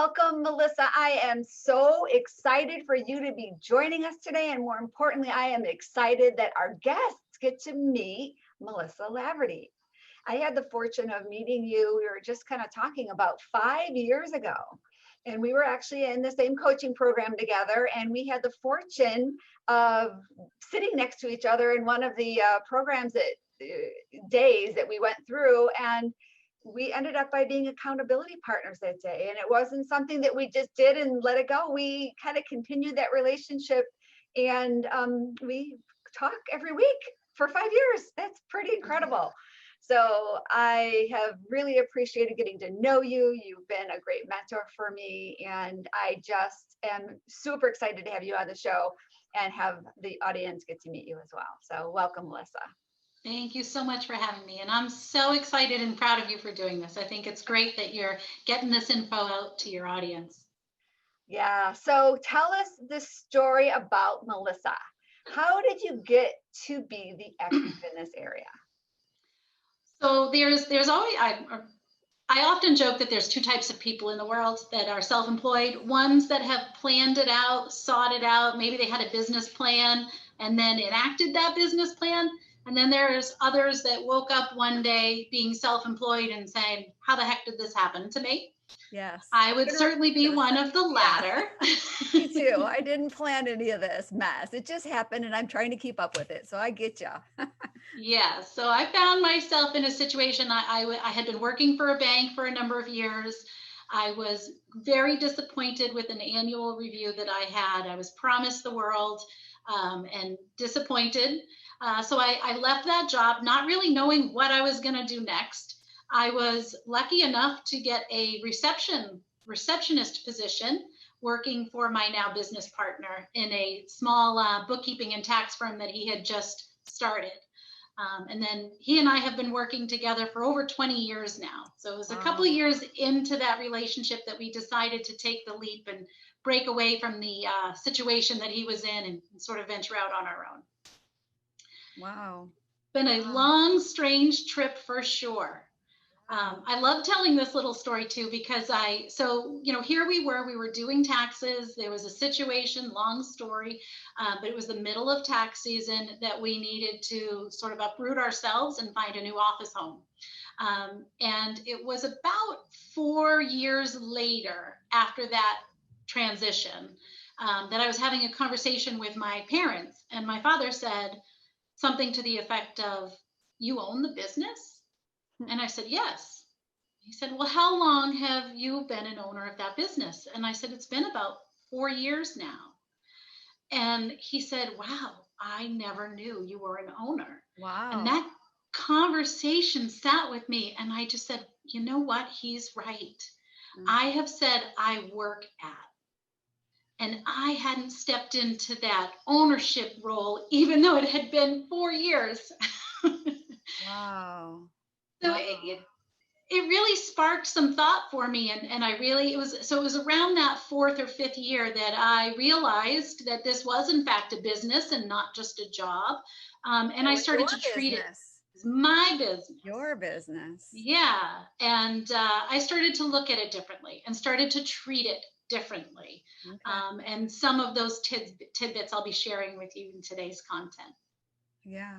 welcome, Melissa. I am so excited for you to be joining us today. And more importantly, I am excited that our guests get to meet Melissa Laverty. I had the fortune of meeting you. We were just kind of talking about 5 years ago. And we were actually in the same coaching program together. And we had the fortune of sitting next to each other in one of the programs that days that we went through. And we ended up by being accountability partners that day. And it wasn't something that we just did and let it go. We kind of continued that relationship, and we talk every week for 5 years. That's pretty incredible. So I have really appreciated getting to know you. You've been a great mentor for me, and I just am super excited to have you on the show and have the audience get to meet you as well. So welcome, Melissa. Thank you so much for having me. And I'm so excited and proud of you for doing this. I think it's great that you're getting this info out to your audience. Yeah. So tell us the story about Melissa. How did you get to be the expert in this area? So there's always, I often joke that there's two types of people in the world that are self-employed. Ones that have planned it out, sought it out. Maybe they had a business plan and then enacted that business plan. And then there's others that woke up one day being self-employed and saying, how the heck did this happen to me? Yes. I would certainly be one of the latter. Yeah. Me too. I didn't plan any of this mess. It just happened and I'm trying to keep up with it. So I get you. Yeah. So I found myself in a situation. I had been working for a bank for a number of years. I was very disappointed with an annual review that I had. I was promised the world and disappointed. So I left that job, not really knowing what I was going to do next. I was lucky enough to get a receptionist position working for my now business partner in a small bookkeeping and tax firm that he had just started. And then he and I have been working together for over 20 years now. So it was a couple of years into that relationship that we decided to take the leap and break away from the situation that he was in and sort of venture out on our own. Wow. Been a long, strange trip for sure. I love telling this little story too, because here we were doing taxes. There was a situation, long story, but it was the middle of tax season that we needed to sort of uproot ourselves and find a new office home. And it was about 4 years later after that transition that I was having a conversation with my parents, and my father said something to the effect of, "You own the business?" And I said, "Yes." He said, "Well, how long have you been an owner of that business?" And I said, "It's been about 4 years now." And he said, "Wow, I never knew you were an owner." Wow. And that conversation sat with me, and I just said, you know what? He's right. I have said I work at. And I hadn't stepped into that ownership role, even though it had been 4 years. Wow. So it really sparked some thought for me. And it was around that 4th or 5th year that I realized that this was in fact a business and not just a job. And I started to treat it as my business. Your business. Yeah. And I started to look at it differently and started to treat it differently. Okay. And some of those tidbits I'll be sharing with you in today's content. Yeah.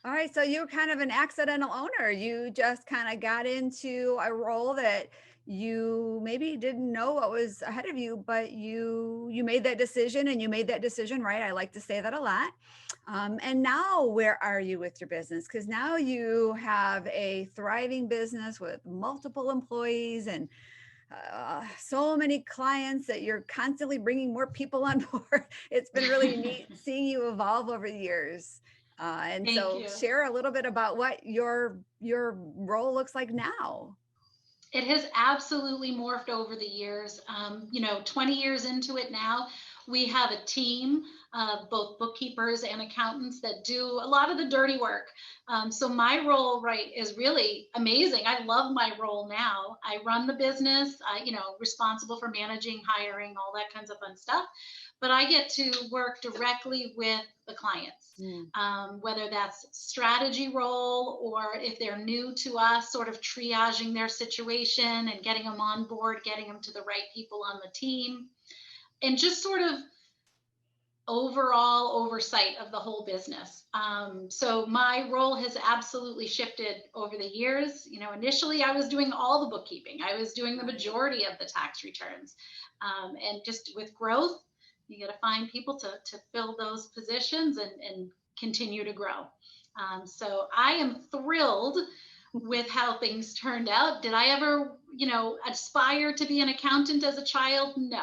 All right. So you're kind of an accidental owner. You just kind of got into a role that you maybe didn't know what was ahead of you, but you made that decision, and you made that decision right. I like to say that a lot. And now where are you with your business? Because now you have a thriving business with multiple employees and so many clients that you're constantly bringing more people on board. It's been really neat seeing you evolve over the years. And Thank so you. Share a little bit about what your role looks like now. It has absolutely morphed over the years. 20 years into it now, we have a team of both bookkeepers and accountants that do a lot of the dirty work. So my role, is really amazing. I love my role now. I run the business, responsible for managing, hiring, all that kinds of fun stuff. but I get to work directly with the clients, whether that's strategy role or if they're new to us, sort of triaging their situation and getting them on board, getting them to the right people on the team, and just sort of overall oversight of the whole business. So my role has absolutely shifted over the years. Initially I was doing all the bookkeeping. I was doing the majority of the tax returns. And just with growth, you got to find people to fill those positions and continue to grow. So I am thrilled with how things turned out. Did I ever, aspire to be an accountant as a child? No.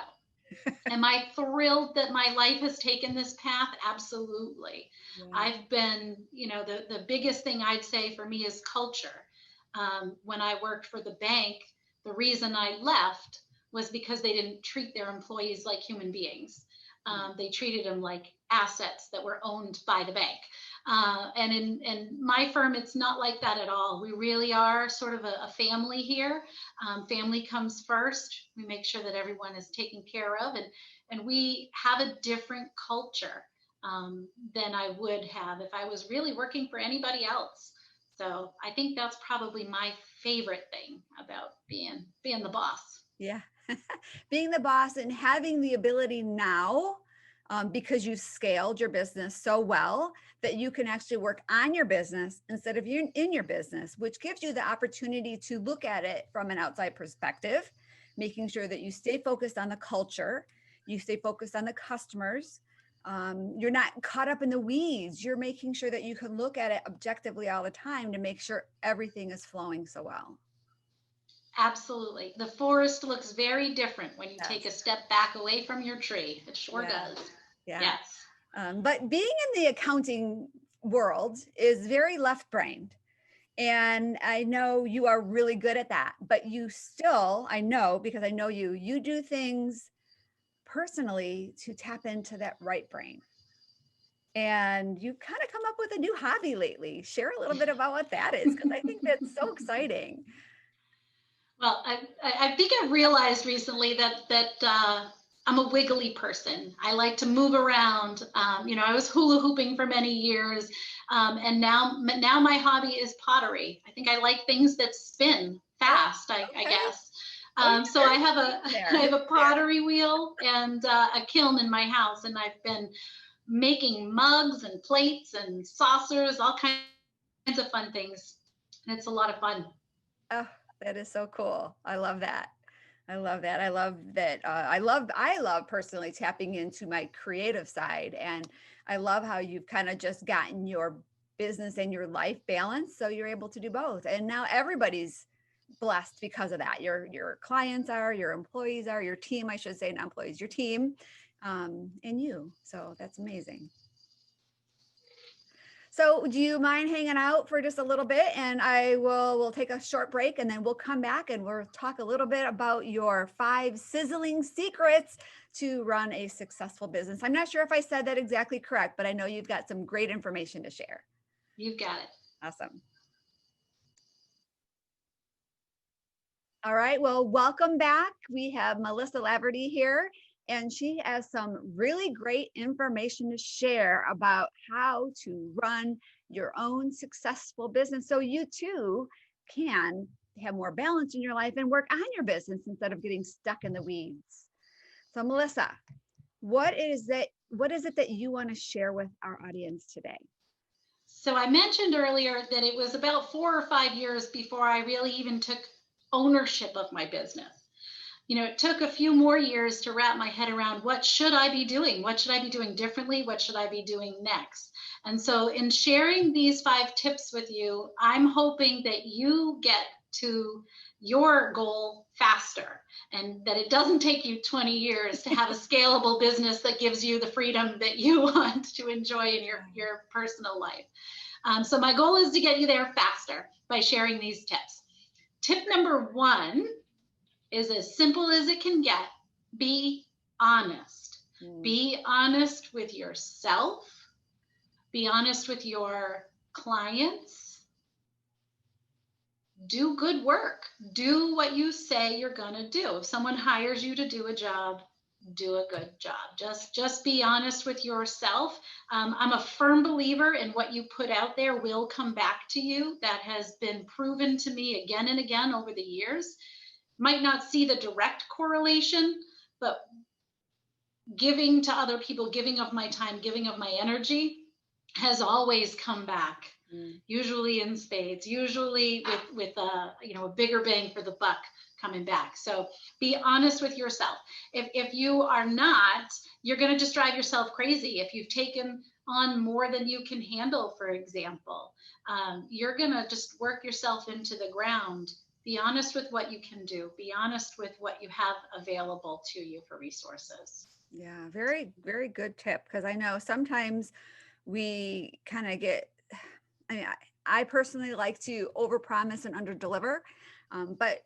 Am I thrilled that my life has taken this path? Absolutely. Yeah. I've been, the biggest thing I'd say for me is culture. When I worked for the bank, the reason I left was because they didn't treat their employees like human beings. They treated them like assets that were owned by the bank. And in my firm, it's not like that at all. We really are sort of a family here. Family comes first. We make sure that everyone is taken care of, and we have a different culture than I would have if I was really working for anybody else. So I think that's probably my favorite thing about being the boss. Yeah. Being the boss and having the ability now, because you've scaled your business so well that you can actually work on your business instead of in your business, which gives you the opportunity to look at it from an outside perspective, making sure that you stay focused on the culture, you stay focused on the customers. You're not caught up in the weeds. You're making sure that you can look at it objectively all the time to make sure everything is flowing so well. Absolutely. The forest looks very different when you take a step back away from your tree. It sure does. Yeah. Yes. But being in the accounting world is very left-brained. And I know you are really good at that, but you still, I know, because I know you do things personally to tap into that right brain. And you kind of come up with a new hobby lately. Share a little bit about what that is, because I think that's so exciting. Well, I think I've realized recently that I'm a wiggly person. I like to move around. I was hula hooping for many years, and now my hobby is pottery. I think I like things that spin fast. I guess. So I have a pottery wheel and a kiln in my house, and I've been making mugs and plates and saucers, all kinds of fun things, and it's a lot of fun. Oh, that is so cool. I love that. I love that. I love that. I love personally tapping into my creative side. And I love how you've kind of just gotten your business and your life balance. So you're able to do both. And now everybody's blessed because of that. Your clients are, your employees are, your team, I should say, not employees, your team, and you. So that's amazing. So do you mind hanging out for just a little bit, and we'll take a short break, and then we'll come back and we'll talk a little bit about your 5 sizzling secrets to run a successful business. I'm not sure if I said that exactly correct, but I know you've got some great information to share. You've got it. Awesome. All right. Well, welcome back. We have Melissa Laverty here, and she has some really great information to share about how to run your own successful business so you too can have more balance in your life and work on your business instead of getting stuck in the weeds. So Melissa, what is it that you want to share with our audience today? So I mentioned earlier that it was about 4 or 5 years before I really even took ownership of my business. It took a few more years to wrap my head around what should I be doing? What should I be doing differently? What should I be doing next? And so in sharing these 5 tips with you, I'm hoping that you get to your goal faster and that it doesn't take you 20 years to have a scalable business that gives you the freedom that you want to enjoy in your personal life. So my goal is to get you there faster by sharing these tips. Tip number 1 is as simple as it can get. Be honest. Be honest with yourself. Be honest with your clients. Do good work. Do what you say you're going to do. If someone hires you to do a job, do a good job. Just be honest with yourself. I'm a firm believer in what you put out there will come back to you. That has been proven to me again and again over the years. Might not see the direct correlation, but giving to other people, giving of my time, giving of my energy has always come back. Usually in spades, usually with a bigger bang for the buck coming back. So be honest with yourself. If you are not, you're going to just drive yourself crazy. If you've taken on more than you can handle, for example, you're going to just work yourself into the ground. Be honest with what you can do. Be honest with what you have available to you for resources. Yeah, very, very good tip. Because I know sometimes we kind of get, I mean, I personally like to overpromise and underdeliver, but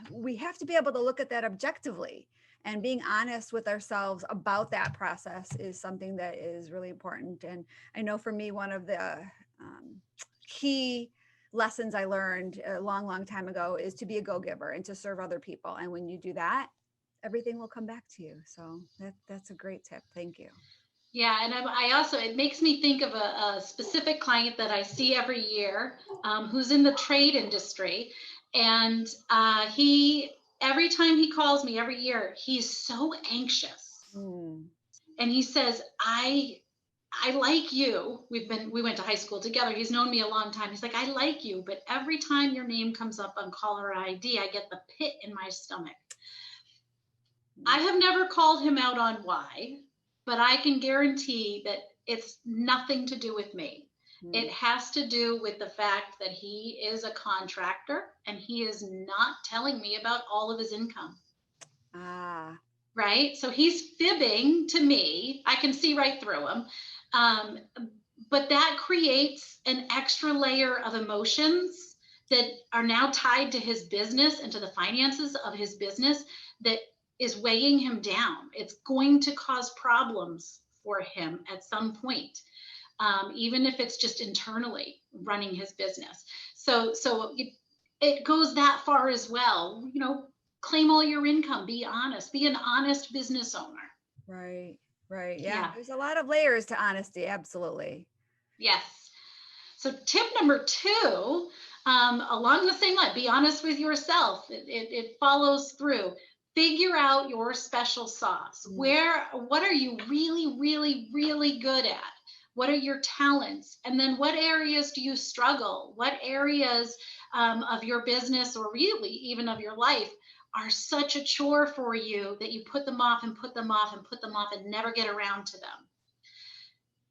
we have to be able to look at that objectively, and being honest with ourselves about that process is something that is really important. And I know for me, one of the key lessons I learned a long, long time ago is to be a go-giver and to serve other people. And when you do that, everything will come back to you. So that's a great tip. Thank you. Yeah, and I also, it makes me think of a specific client that I see every year, who's in the trade industry. And every time he calls me every year, he's so anxious. And he says, I like you. We went to high school together. He's known me a long time. He's like, I like you, but every time your name comes up on caller ID, I get the pit in my stomach. I have never called him out on why, but I can guarantee that it's nothing to do with me. It has to do with the fact that he is a contractor and he is not telling me about all of his income. Right? So he's fibbing to me. I can see right through him. But that creates an extra layer of emotions that are now tied to his business and to the finances of his business that is weighing him down. It's going to cause problems for him at some point, even if it's just internally running his business. So it goes that far as well. Claim all your income, be honest, be an honest business owner. Right. Yeah. There's a lot of layers to honesty. Absolutely. Yes. So tip number 2, along the same line, be honest with yourself. It follows through. Figure out your special sauce. What are you really, really, really good at? What are your talents? And then what areas do you struggle? What areas of your business, or really even of your life, are such a chore for you that you put them off and put them off and put them off and never get around to them?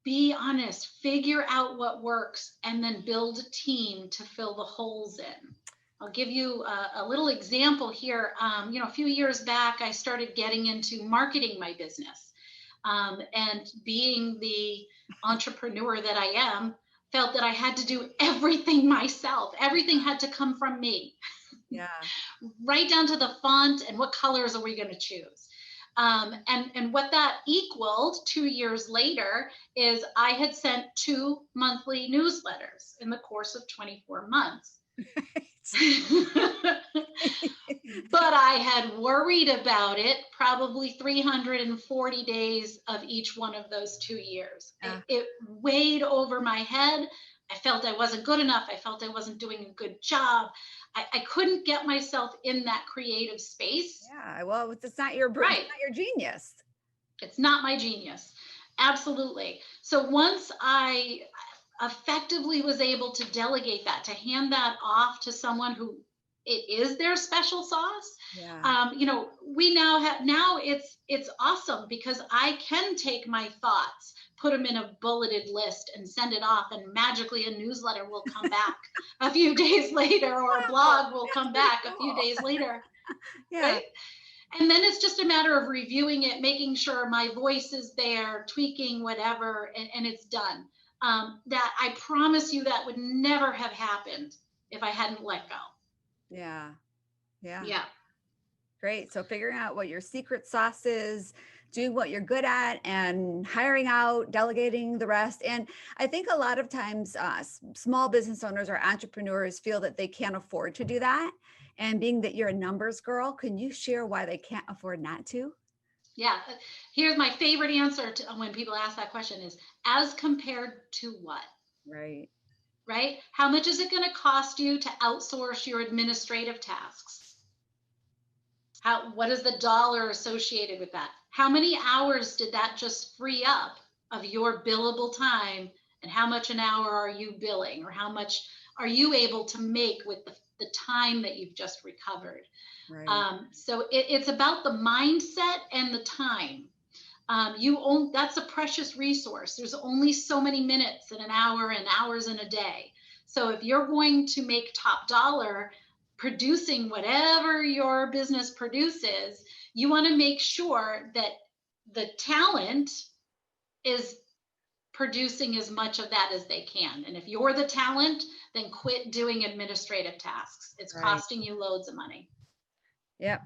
Be honest, figure out what works, and then build a team to fill the holes in. I'll give you a little example here. A few years back, I started getting into marketing my business. And being the entrepreneur that I am, felt that I had to do everything myself. Everything had to come from me. Yeah. Right down to the font and what colors are we going to choose. And what that equaled 2 years later is I had sent 2 monthly newsletters in the course of 24 months. But I had worried about it probably 340 days of each one of those 2 years. It weighed over my head. I felt I wasn't good enough. I felt I wasn't doing a good job. I couldn't get myself in that creative space. Yeah, well, it's not your brain, it's not your genius. It's not my genius. Absolutely. So once I effectively was able to delegate that, to hand that off to someone who it is their special sauce. Yeah. We now it's awesome because I can take my thoughts, put them in a bulleted list and send it off, and magically a newsletter will come back a few days later, or a blog will come back a few days later. Yeah. Right? And then it's just a matter of reviewing it, making sure my voice is there, tweaking whatever, and it's done. That I promise you that would never have happened if I hadn't let go. Yeah. Great. So figuring out what your secret sauce is, doing what you're good at, and hiring out, delegating the rest. And I think a lot of times small business owners or entrepreneurs feel that they can't afford to do that. And being that you're a numbers girl, can you share why they can't afford not to? Yeah. Here's my favorite answer to when people ask that question is, as compared to what? Right. Right? How much is it going to cost you to outsource your administrative tasks? What is the dollar associated with that? How many hours did that just free up of your billable time? And how much an hour are you billing, or how much are you able to make with the time that you've just recovered? Right. So it's about the mindset and the time. That's a precious resource. There's only so many minutes in an hour and hours in a day. So if you're going to make top dollar producing whatever your business produces, you want to make sure that the talent is producing as much of that as they can. And if you're the talent, then quit doing administrative tasks. It's Right. costing you loads of money. Yep.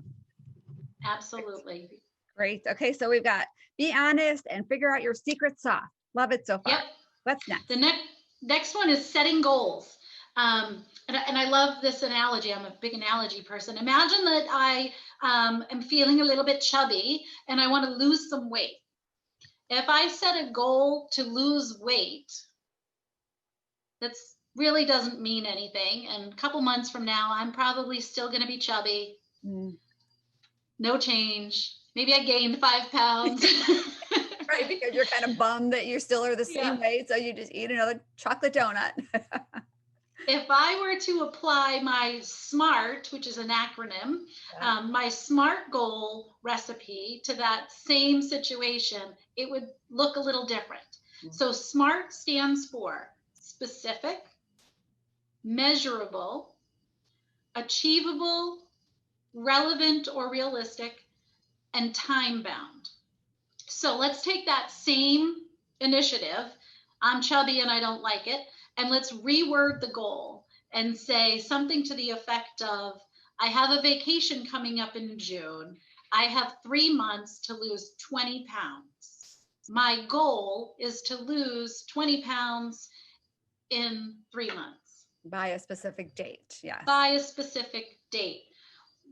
Absolutely. Great. Okay. So we've got be honest and figure out your secret sauce. Love it so far. Yep. What's next? The next one is setting goals. And I love this analogy. I'm a big analogy person. Imagine that I am feeling a little bit chubby and I want to lose some weight. If I set a goal to lose weight, that's really doesn't mean anything. And a couple months from now, I'm probably still going to be chubby. No change. Maybe I gained 5 pounds. Right, because you're kind of bummed that you still are the same weight, so you just eat another chocolate donut. If I were to apply my SMART, which is an acronym, my SMART goal recipe to that same situation, it would look a little different. So SMART stands for specific, measurable, achievable, relevant or realistic, and time bound. So let's take that same initiative. I'm chubby and I don't like it. And let's reword the goal and say something to the effect of, I have a vacation coming up in June. I have 3 months to lose 20 pounds. My goal is to lose 20 pounds in 3 months. By a specific date. Yes. By a specific date.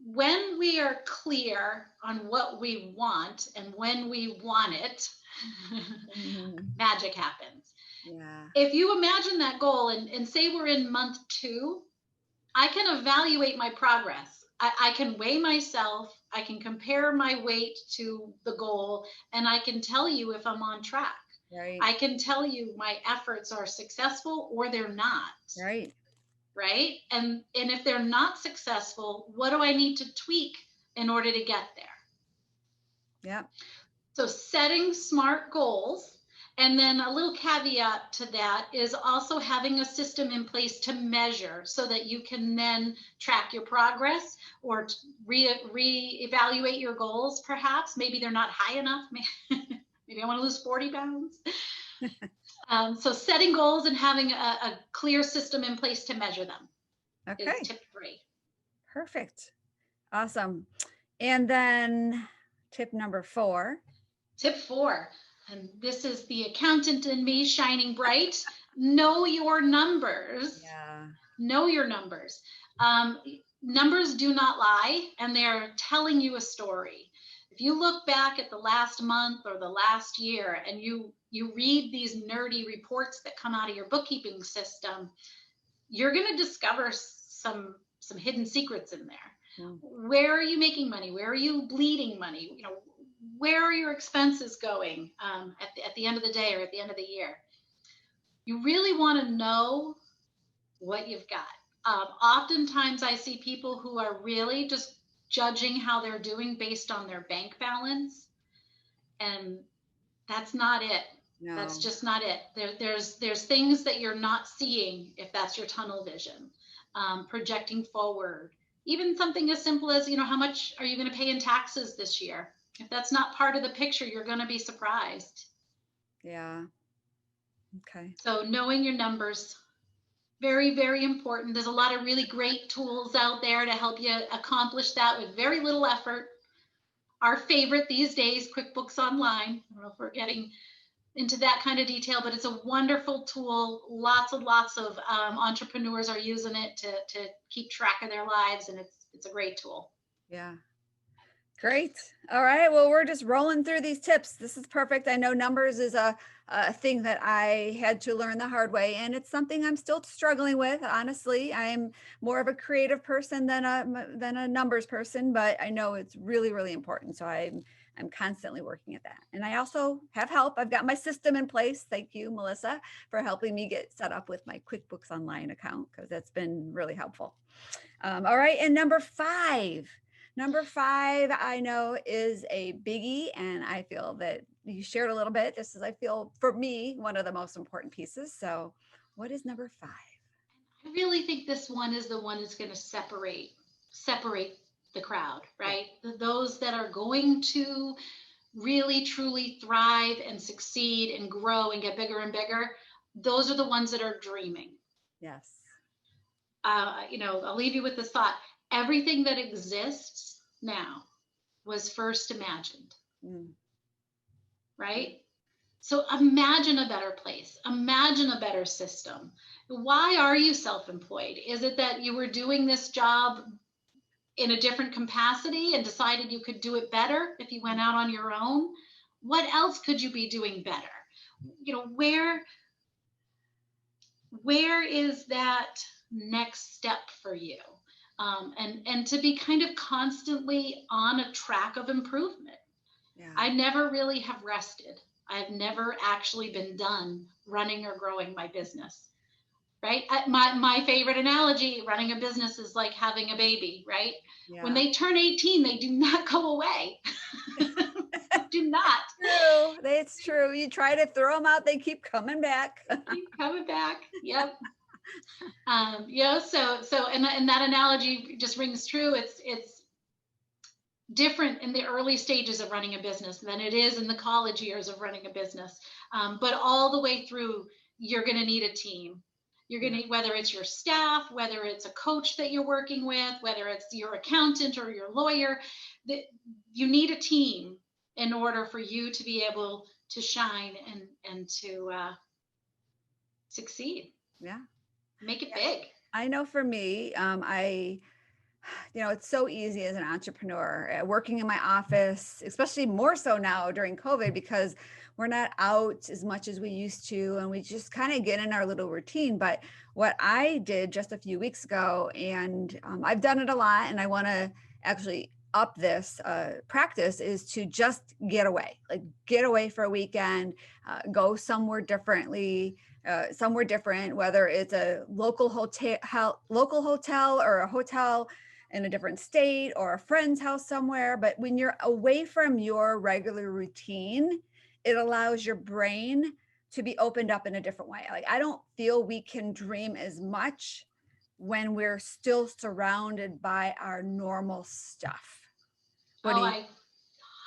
When we are clear on what we want and when we want it, magic happens. Yeah. If you imagine that goal and say we're in month 2, I can evaluate my progress. I can weigh myself. I can compare my weight to the goal, and I can tell you if I'm on track. Right. I can tell you my efforts are successful or they're not. Right. Right? And if they're not successful, what do I need to tweak in order to get there? Yeah. So setting SMART goals, and then a little caveat to that is also having a system in place to measure so that you can then track your progress or reevaluate your goals, perhaps. Maybe they're not high enough. Maybe I want to lose 40 pounds. So setting goals and having a clear system in place to measure them is tip 3. Perfect. Awesome. And then tip number 4. Tip 4, and this is the accountant in me shining bright. Know your numbers. Yeah. Know your numbers. Numbers do not lie, and they're telling you a story. If you look back at the last month or the last year and you read these nerdy reports that come out of your bookkeeping system, you're going to discover some hidden secrets in there. Where are you making money? Where are you bleeding money? Where are your expenses going at the end of the day or at the end of the year? You really want to know what you've got. Oftentimes I see people who are really just judging how they're doing based on their bank balance. And that's not it. No. That's just not it. There's things that you're not seeing if that's your tunnel vision. Projecting forward. Even something as simple as, how much are you going to pay in taxes this year? If that's not part of the picture, you're going to be surprised. Yeah. Okay. So knowing your numbers, very, very important. There's a lot of really great tools out there to help you accomplish that with very little effort. Our favorite these days, QuickBooks Online. I don't know if we're getting into that kind of detail, but it's a wonderful tool. Lots of entrepreneurs are using it to keep track of their lives, and it's a great tool. Yeah. Great. All right. Well, we're just rolling through these tips. This is perfect. I know numbers is a thing that I had to learn the hard way, and it's something I'm still struggling with. Honestly, I'm more of a creative person than a numbers person, but I know it's really, really important. So I'm constantly working at that. And I also have help. I've got my system in place. Thank you, Melissa, for helping me get set up with my QuickBooks Online account, because that's been really helpful. All right. And number five, I know is a biggie. And I feel that you shared a little bit, just as I feel for me, one of the most important pieces. So what is number five? I really think this one is the one that's going to separate the crowd, Yeah. right? Those that are going to really truly thrive and succeed and grow and get bigger and bigger, those are the ones that are dreaming. Yes. I'll leave you with this thought. Everything that exists now was first imagined, Mm. right? So imagine a better place, imagine a better system. Why are you self-employed? Is it that you were doing this job in a different capacity and decided you could do it better if you went out on your own? What else could you be doing better? Where is that next step for you? And to be kind of constantly on a track of improvement. Yeah. I never really have rested. I've never actually been done running or growing my business, right? My favorite analogy, running a business is like having a baby, right? Yeah. When they turn 18, they do not go away. Do not. True. It's true. You try to throw them out, they keep coming back. Keep coming back. Yep. And that analogy just rings true. It's different in the early stages of running a business than it is in the college years of running a business. But all the way through, you're going to need a team. You're going to, whether it's your staff, whether it's a coach that you're working with, whether it's your accountant or your lawyer, you need a team in order for you to be able to shine and to succeed. Yeah. Make it big. I know for me, it's so easy as an entrepreneur working in my office, especially more so now during COVID, because we're not out as much as we used to, and we just kind of get in our little routine. But what I did just a few weeks ago, and I've done it a lot, and I want to actually up this practice, is to just get away for a weekend, go somewhere different, whether it's a local hotel or a hotel in a different state or a friend's house somewhere. But when you're away from your regular routine, it allows your brain to be opened up in a different way. Like, I don't feel we can dream as much when we're still surrounded by our normal stuff. I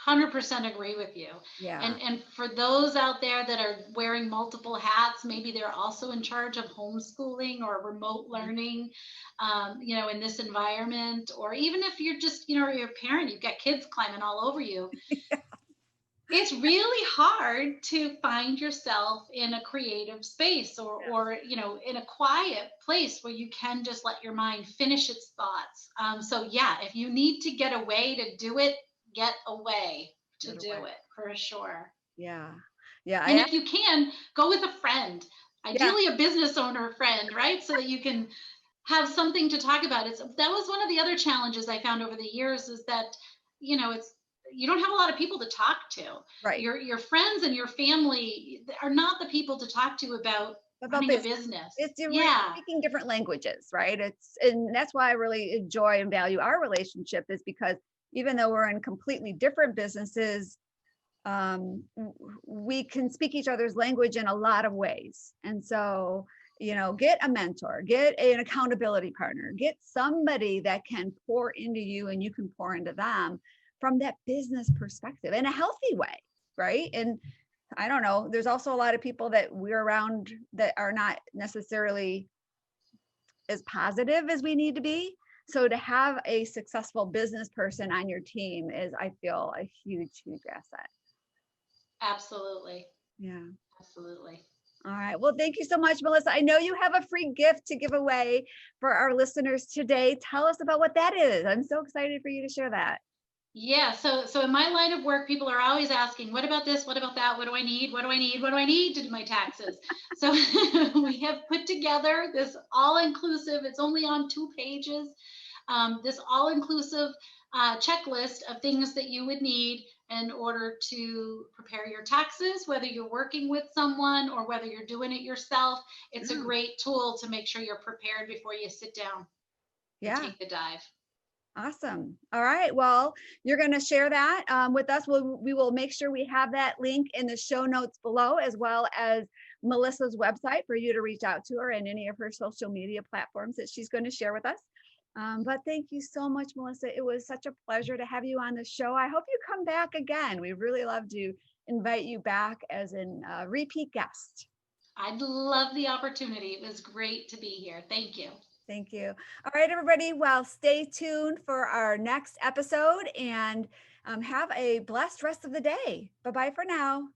100% agree with you. Yeah. And for those out there that are wearing multiple hats, maybe they're also in charge of homeschooling or remote learning, in this environment, or even if you're just, you're a parent, you've got kids climbing all over you. Yeah. It's really hard to find yourself in a creative space or in a quiet place where you can just let your mind finish its thoughts. If you need to get away to do it, get away to do it for sure. Yeah. And if you can, go with a friend, ideally a business owner friend, right? So that you can have something to talk about. That was one of the other challenges I found over the years, is that, you don't have a lot of people to talk to. Right. Your friends and your family are not the people to talk to about running a business. We're speaking different languages, right? And that's why I really enjoy and value our relationship, is because even though we're in completely different businesses, we can speak each other's language in a lot of ways. And so, get a mentor, get an accountability partner, get somebody that can pour into you and you can pour into them from that business perspective in a healthy way, right? And I don't know, there's also a lot of people that we're around that are not necessarily as positive as we need to be. So to have a successful business person on your team is, I feel, a huge, huge asset. Absolutely. Yeah. Absolutely. All right. Well, thank you so much, Melissa. I know you have a free gift to give away for our listeners today. Tell us about what that is. I'm so excited for you to share that. Yeah, so in my line of work, people are always asking, what about this? What about that? What do I need? What do I need? What do I need to do my taxes? So we have put together this all-inclusive, it's only on 2 pages, this all-inclusive checklist of things that you would need in order to prepare your taxes, whether you're working with someone or whether you're doing it yourself. It's a Yeah. great tool to make sure you're prepared before you sit down and Yeah. take the dive. Awesome. All right. Well, you're going to share that with us. We will make sure we have that link in the show notes below, as well as Melissa's website for you to reach out to her and any of her social media platforms that she's going to share with us. But thank you so much, Melissa. It was such a pleasure to have you on the show. I hope you come back again. We really love to invite you back as a repeat guest. I'd love the opportunity. It was great to be here. Thank you. Thank you. All right, everybody. Well, stay tuned for our next episode and have a blessed rest of the day. Bye bye for now.